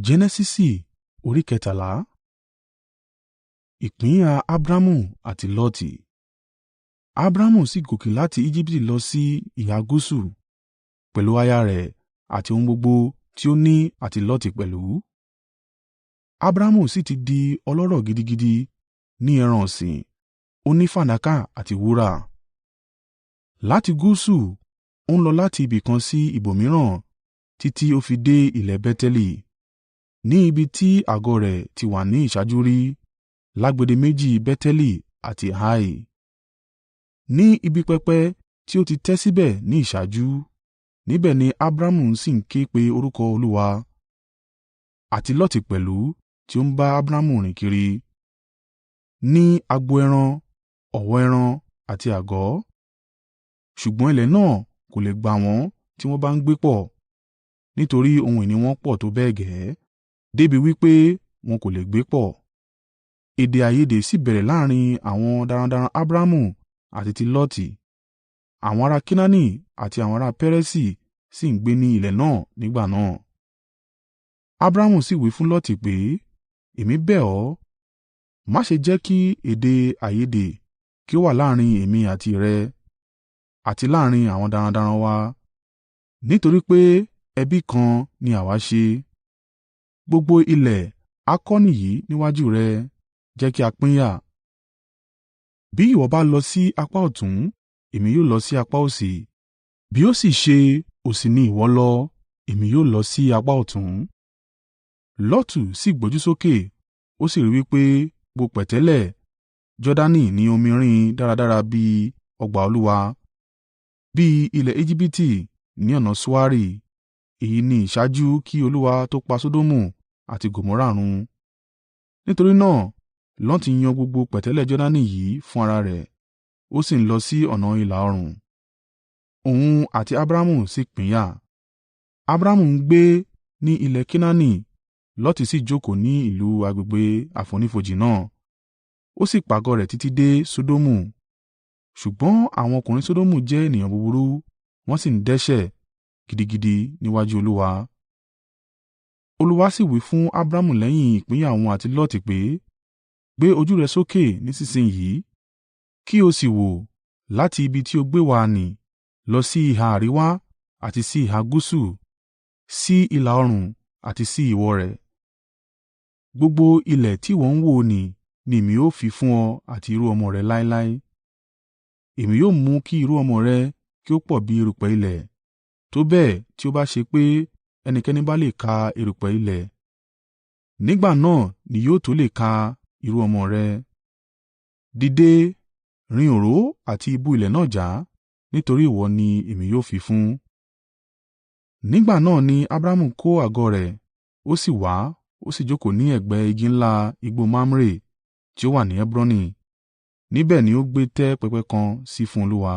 Jẹ́nẹ́sísì orí kẹtàlá. Ìpínyà Abramu àti Lọti. Abramu sì gòkè láti Ejibiti lọ sí ìhà gúúsù, pẹ̀lú aya rẹ̀ àti ohun gbogbo tí ó ní àti Lọti pẹ̀lú. Abramu sì ti di ọlọ́rọ̀ gidigidi ní ẹran ọ̀sìn, ó ní fàdákà àti wúrà. Láti gúúsù, ó ń lọ láti ibì kan sí ibòmíràn títí ó fi dé ilẹ̀ Beteli, ní ibi tí àgọ́ rẹ̀ ti wà ní ìṣáájú rí, lágbede méjì Beteli àti Ai. Ní ibi pẹpẹ tí ó ti tẹ́ síbẹ̀ ní ìṣáájú, níbẹ̀ ni Abramu sì ń ké pe orúkọ Olúwa, àti Lọti pẹ̀lú tí ó ń bá Abramu rìn kiri, ní agbo ẹran, ọ̀wọ́ ẹran àti àgọ́. Ṣùgbọ́n ilẹ̀ náà kò lè gbà wọ́n tí wọ́n bá ń gbé pọ̀, nítorí ohun ìní wọn pọ̀ tó bẹ́ẹ̀ gẹ́ẹ́, dé bi wí pé wọn kò lè gbé pọ̀. Èdè-àìyedè sì bẹ̀rẹ̀ láàrín àwọn darandaran Abramu àti ti Lọti. Àwọn ará Kenaani àti àwọn ará Peresi sì ń gbé ní ilẹ̀ náà nígbà náà. Abramu sì wí fún Lọti pé, “Èmi bẹ̀ ọ́, má ṣe jẹ́ kí èdè-àìyedè kí ó wà láàrín èmi àti rẹ, àti láàrín àwọn darandaran wa, nítorí pé ẹbí kan ni àwa ṣe. Gbogbo ilẹ̀ ha kọ́ nìyí níwájú rẹ, jẹ́ kí a pínyà. Bí ìwọ bá lọ sí apá ọ̀tún, èmi yóò lọ sí apá òsì. Bí ó sì ṣe òsì ni ìwọ lọ, èmi yóò lọ sí apá ọ̀tún.” Lọtu sì gbójú sókè, ó sì rí wí pé gbogbo pẹ̀tẹ́lẹ̀ Jordani ní omi rin dáradára bí ọgbà Olúwa, bí ilẹ̀ Ejibiti ní ọ̀nà Ṣoari. Èyí ni ìṣáájú kí Olúwa tó pa Sodomu àti Gomorra run. Nítorí náà Lọti yan gbogbo pẹ̀tẹ́lẹ̀ Jordani yìí fún ara rẹ̀, ó sì ń lọ sí ọ̀nà ìlà-oòrùn. Òun àti Abramu sì pínyà. Abramu ń gbé ní ilẹ̀ Kenaani, Lọti sì jókòó ní ìlú agbègbè àfonífojì náà, ó sì pàgọ́ rẹ̀ títí dé Sodomu. Ṣùgbọ́n àwọn ọkùnrin Sodomu jẹ́ ènìyàn búburú, wọ́n sì ń dẹ́ṣẹ̀ gidigidi níwájú Olúwa. Olúwa sì wí fún Abramu lẹ́yìn ìpínyà òun àti Lọti pé, “Gbé ojú rẹ sókè nísinsin yìí, kí o sì wò láti ibi tí o gbé wà nì lọ sí ìhà àríwá àti sí ìhà gúúsù, sí ìlà-oòrùn àti sí ìwọ̀ rẹ̀. Gbogbo ilẹ̀ tí ìwọ ń wò nì ni èmi ó fi fún ọ àti irú-ọmọ rẹ láéláé. Èmi yóò mú kí irú-ọmọ rẹ kí ó pọ̀ bí erùpẹ̀ ilẹ̀, tó bẹ́ẹ̀ tí ó bá ṣe pé ẹnikẹ́ni bá lè ka erùpẹ̀ ilẹ̀. Nígbà náà ni yóò tó lè ka irú-ọmọ rẹ. Dìde, rin òró àti ìbú ilẹ̀ náà já, nítorí ìwọ ni èmi yóò fi fún.” Nígbà náà ni Abramu kó àgọ́ rẹ̀, ó sì wá, ó sì jókòó ní ẹ̀gbẹ́ igi ńlá igbó Mamre tí ó wà ní Hebroni. Níbẹ̀ ni ó gbé tẹ́ pẹpẹ kan sí fún Olúwa.